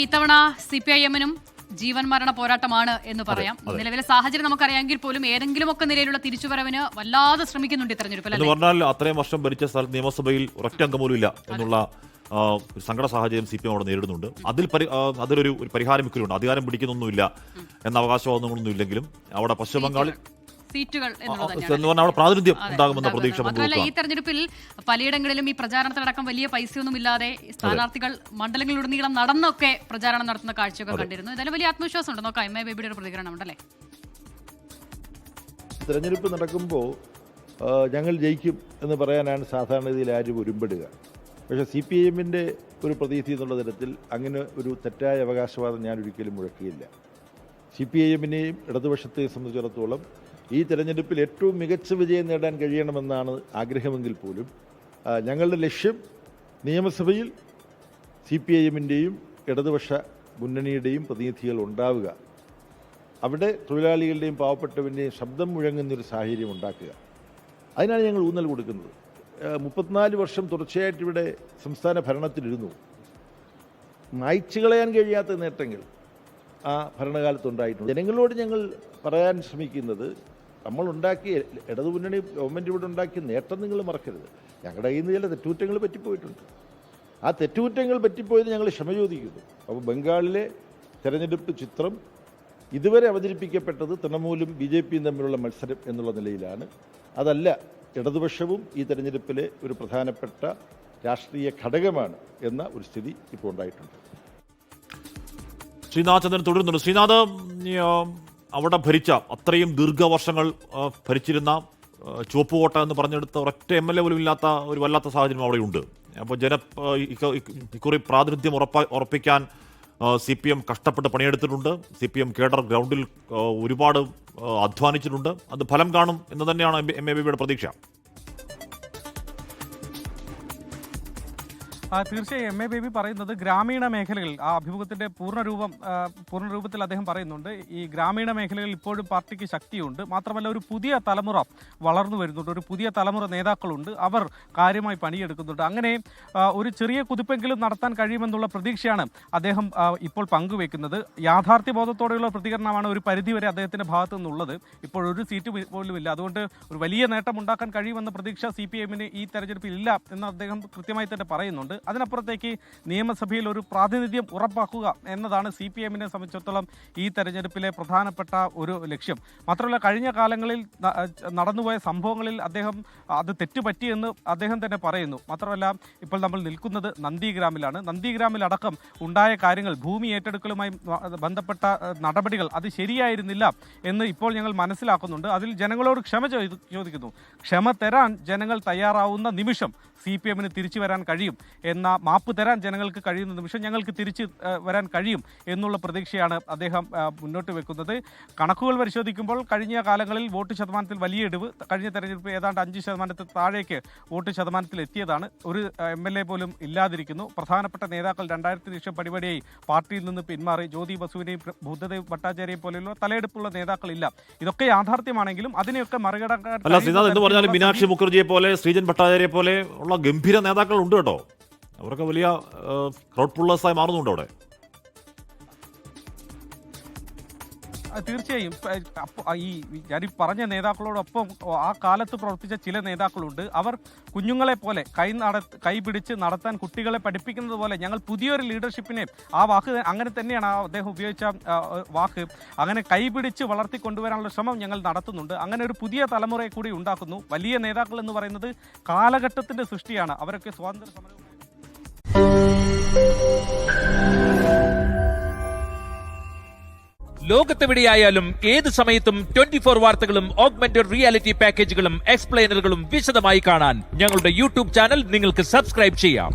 ഇത്തവണ CPIM-നും ജീവൻ മരണ പോരാട്ടമാണ് എന്ന് പറയാം. നിലവിലെ സാഹചര്യം നമുക്കറിയാമെങ്കിൽ പോലും ഏതെങ്കിലുമൊക്കെ നിലയിലുള്ള തിരിച്ചുവരവിന് വല്ലാതെ ശ്രമിക്കുന്നുണ്ട് തെരഞ്ഞെടുപ്പിൽ. എന്ന് പറഞ്ഞാൽ അത്രയും വർഷം ഭരിച്ച നിയമസഭയിൽ ഒരൊറ്റ അംഗം പോലും ഇല്ല എന്നുള്ള സങ്കട സാഹചര്യം CPM അവിടെ നേരിടുന്നുണ്ട്. അതിലൊരു പരിഹാരം ഇക്കുന്നുണ്ട്. അധികാരം പിടിക്കുന്നൊന്നുമില്ല എന്ന അവകാശവാദങ്ങളൊന്നും ഇല്ലെങ്കിലും അവിടെ പശ്ചിമ ബംഗാളിൽ സീറ്റുകൾ അവിടെ പ്രാതിനിധ്യം ഉണ്ടാകുമെന്ന പ്രതീക്ഷ. മാത്രമല്ല ഈ തെരഞ്ഞെടുപ്പിൽ പലയിടങ്ങളിലും ഈ പ്രചാരണത്തിനടക്കം വലിയ പൈസയൊന്നും ഇല്ലാതെ സ്ഥാനാർത്ഥികൾ മണ്ഡലങ്ങളിലുടനീളം നടന്നൊക്കെ പ്രചാരണം നടത്തുന്ന കാഴ്ചയൊക്കെ കണ്ടിരുന്നു. എന്തായാലും വലിയ ആത്മവിശ്വാസം ഉണ്ട്. നോക്കാം MA ബേബിയുടെ ഒരു പ്രതികരണം ഉണ്ടല്ലേ. തെരഞ്ഞെടുപ്പ് നടക്കുമ്പോൾ ഞങ്ങൾ ജയിക്കും എന്ന് പറയാനാണ് സാധാരണഗതിയിൽ ആരും ഒരുമ്പെടുക. പക്ഷേ CPIM-ന്റെ ഒരു പ്രതീതി എന്നുള്ള തരത്തിൽ അങ്ങനെ ഒരു തെറ്റായ അവകാശവാദം ഞാൻ ഒരിക്കലും മുഴക്കിയില്ല. CPIM-നെയും ഇടതുപക്ഷത്തെയും സംബന്ധിച്ചിടത്തോളം ഈ തെരഞ്ഞെടുപ്പിൽ ഏറ്റവും മികച്ച വിജയം നേടാൻ കഴിയണമെന്നാണ് ആഗ്രഹമെങ്കിൽ പോലും ഞങ്ങളുടെ ലക്ഷ്യം നിയമസഭയിൽ CPIM-ന്റെയും ഇടതുപക്ഷ മുന്നണിയുടെയും പ്രതിനിധികൾ ഉണ്ടാവുക, അവിടെ തൊഴിലാളികളുടെയും പാവപ്പെട്ടവൻ്റെയും ശബ്ദം മുഴങ്ങുന്നൊരു സാഹചര്യം ഉണ്ടാക്കുക. അതിനാണ് ഞങ്ങൾ ഊന്നൽ കൊടുക്കുന്നത്. 34 വർഷം തുടർച്ചയായിട്ട് ഇവിടെ സംസ്ഥാന ഭരണത്തിലിരുന്നു. മായ്ച്ചു കളയാൻ കഴിയാത്ത നേട്ടങ്ങൾ ആ ഭരണകാലത്തുണ്ടായിട്ടുണ്ട്. ജനങ്ങളോട് ഞങ്ങൾ പറയാൻ ശ്രമിക്കുന്നത്, നമ്മളുണ്ടാക്കിയ ഇടതുമുന്നണി ഗവൺമെൻറ് ഇവിടെ ഉണ്ടാക്കിയ നേട്ടം നിങ്ങൾ മറക്കരുത്. ഞങ്ങളുടെ കയ്യിൽ നിന്ന് ചില തെറ്റുകുറ്റങ്ങൾ പറ്റിപ്പോയിട്ടുണ്ട്. ആ തെറ്റുകുറ്റങ്ങൾ പറ്റിപ്പോയത് ഞങ്ങൾ ക്ഷമ ചോദിക്കുന്നു. അപ്പോൾ ബംഗാളിലെ തെരഞ്ഞെടുപ്പ് ചിത്രം ഇതുവരെ അവതരിപ്പിക്കപ്പെട്ടത് തൃണമൂലും BJP-യും തമ്മിലുള്ള മത്സരം എന്നുള്ള നിലയിലാണ്. അതല്ല, ഇടതുപക്ഷവും ഈ തെരഞ്ഞെടുപ്പിലെ ഒരു പ്രധാനപ്പെട്ട രാഷ്ട്രീയ ഘടകമാണ് എന്ന ഒരു സ്ഥിതി ഇപ്പോൾ ഉണ്ടായിട്ടുണ്ട്. ശ്രീനാഥ് ചന്ദ്രൻ തുടരുന്നുണ്ട്. ശ്രീനാഥ്, അവിടെ ഭരിച്ച അത്രയും ദീർഘവർഷങ്ങൾ ഭരിച്ചിരുന്ന ചുവപ്പുകോട്ട എന്ന് പറഞ്ഞെടുത്ത ഒരൊറ്റ MLA പോലും ഇല്ലാത്ത ഒരു വല്ലാത്ത സാഹചര്യം അവിടെയുണ്ട്. അപ്പോൾ ഇക്കുറി പ്രാതിനിധ്യം ഉറപ്പിക്കാൻ CPM കഷ്ടപ്പെട്ട് പണിയെടുത്തിട്ടുണ്ട്. CPM കേഡർ ഗ്രൗണ്ടിൽ ഒരുപാട് അധ്വാനിച്ചിട്ടുണ്ട്. അത് ഫലം കാണും എന്ന് തന്നെയാണ് MA ബേബിയുടെ പ്രതീക്ഷ. തീർച്ചയായും MA ബേബി പറയുന്നത് ഗ്രാമീണ മേഖലകളിൽ ആ അഭിമുഖത്തിന്റെ പൂർണ്ണരൂപത്തിൽ അദ്ദേഹം പറയുന്നുണ്ട്. ഈ ഗ്രാമീണ മേഖലകളിൽ ഇപ്പോഴും പാർട്ടിക്ക് ശക്തിയുണ്ട്. മാത്രമല്ല ഒരു പുതിയ തലമുറ വളർന്നു വരുന്നുണ്ട്, ഒരു പുതിയ തലമുറ നേതാക്കളുണ്ട്, അവർ കാര്യമായി പണിയെടുക്കുന്നുണ്ട്. അങ്ങനെ ഒരു ചെറിയ കുതിപ്പെങ്കിലും നടത്താൻ കഴിയുമെന്നുള്ള പ്രതീക്ഷയാണ് അദ്ദേഹം ഇപ്പോൾ പങ്കുവെക്കുന്നത്. യാഥാർത്ഥ്യബോധത്തോടെയുള്ള പ്രതികരണമാണ് ഒരു പരിധിവരെ അദ്ദേഹത്തിന്റെ ഭാഗത്തു നിന്നുള്ളത്. ഇപ്പോൾ ഒരു സീറ്റ് പോലും ഇല്ല. അതുകൊണ്ട് ഒരു വലിയ നേട്ടം ഉണ്ടാക്കാൻ കഴിയുമെന്ന പ്രതീക്ഷ CPM-ന് ഈ തെരഞ്ഞെടുപ്പിൽ ഇല്ല എന്ന് അദ്ദേഹം കൃത്യമായി തന്നെ പറയുന്നുണ്ട്. അതിനപ്പുറത്തേക്ക് നിയമസഭയിൽ ഒരു പ്രാതിനിധ്യം ഉറപ്പാക്കുക എന്നതാണ് CPM-നെ സംബന്ധിച്ചിടത്തോളം ഈ തെരഞ്ഞെടുപ്പിലെ പ്രധാനപ്പെട്ട ഒരു ലക്ഷ്യം. മാത്രമല്ല കഴിഞ്ഞ കാലങ്ങളിൽ നടന്നുപോയ സംഭവങ്ങളിൽ അദ്ദേഹം അത് തെറ്റുപറ്റിയെന്ന് അദ്ദേഹം തന്നെ പറയുന്നു. മാത്രമല്ല ഇപ്പോൾ നമ്മൾ നിൽക്കുന്നത് നന്ദിഗ്രാമിലാണ്. നന്ദിഗ്രാമിലടക്കം ഉണ്ടായ കാര്യങ്ങൾ, ഭൂമി ഏറ്റെടുക്കലുമായി ബന്ധപ്പെട്ട നടപടികൾ അത് ശരിയായിരുന്നില്ല എന്ന് ഇപ്പോൾ ഞങ്ങൾ മനസ്സിലാക്കുന്നുണ്ട്. അതിൽ ജനങ്ങളോട് ക്ഷമ ചോദിക്കുന്നു. ക്ഷമ തരാൻ ജനങ്ങൾ തയ്യാറാവുന്ന നിമിഷം CPM-ന് തിരിച്ചു വരാൻ കഴിയും എന്ന, മാപ്പ് തരാൻ ജനങ്ങൾക്ക് കഴിയുന്ന നിമിഷം ഞങ്ങൾക്ക് തിരിച്ച് വരാൻ കഴിയും എന്നുള്ള പ്രതീക്ഷയാണ് അദ്ദേഹം മുന്നോട്ട് വെക്കുന്നത്. കണക്കുകൾ പരിശോധിക്കുമ്പോൾ കഴിഞ്ഞ കാലങ്ങളിൽ വോട്ട് ശതമാനത്തിൽ വലിയ ഇടിവ്, കഴിഞ്ഞ തെരഞ്ഞെടുപ്പ് ഏതാണ്ട് 5% താഴേക്ക് വോട്ട് ശതമാനത്തിൽ എത്തിയതാണ്. ഒരു MLA പോലും ഇല്ലാതിരിക്കുന്നു. പ്രധാനപ്പെട്ട നേതാക്കൾ 2000 ലക്ഷം പടിപടിയായി പാർട്ടിയിൽ നിന്ന് പിന്മാറി. ജ്യോതി ബസുവിനെയും ബുദ്ധദേവ് ഭട്ടാചാര്യയെ പോലെയുള്ള തലയെടുപ്പുള്ള നേതാക്കളില്ല. ഇതൊക്കെ യാഥാർത്ഥ്യമാണെങ്കിലും അതിനെയൊക്കെ മറികടക്കാൻ മീനാക്ഷി മുഖർജിയെ പോലെ, ശ്രീജൻ ഭട്ടാചാര്യയെ പോലെ ഉള്ള ഗംഭീര നേതാക്കൾ ഉണ്ട് കേട്ടോ. അവരൊക്കെ വലിയ ക്രൗഡ് പുള്ളേഴ്സായി മാറുന്നുണ്ട് അവിടെ. തീർച്ചയായും ഈ ഞാൻ പറഞ്ഞ നേതാക്കളോടൊപ്പം ആ കാലത്ത് പ്രവർത്തിച്ച ചില നേതാക്കളുണ്ട്. അവർ കുഞ്ഞുങ്ങളെ പോലെ കൈ പിടിച്ച് നടത്താൻ കുട്ടികളെ പഠിപ്പിക്കുന്നത് പോലെ ഞങ്ങൾ പുതിയൊരു ലീഡർഷിപ്പിനെ, ആ വാക്ക് അങ്ങനെ തന്നെയാണ് അദ്ദേഹം ഉപയോഗിച്ച വാക്ക്, അങ്ങനെ കൈപിടിച്ച് വളർത്തിക്കൊണ്ടുവരാനുള്ള ശ്രമം ഞങ്ങൾ നടത്തുന്നുണ്ട്. അങ്ങനെ ഒരു പുതിയ തലമുറയെ കൂടി ഉണ്ടാക്കുന്നു. വലിയ നേതാക്കൾ എന്ന് പറയുന്നത് കാലഘട്ടത്തിന്റെ സൃഷ്ടിയാണ്. അവരൊക്കെ സ്വാതന്ത്ര്യ സമരം ലോകത്തെവിടെയായാലും ഏത് സമയത്തും 24 വാർത്തകളും ഓഗ്മെന്റഡ് റിയാലിറ്റി പാക്കേജുകളും എക്സ്പ്ലെയിനറുകളും വിശദമായി കാണാൻ ഞങ്ങളുടെ YouTube ചാനൽ നിങ്ങൾക്ക് സബ്സ്ക്രൈബ് ചെയ്യാം.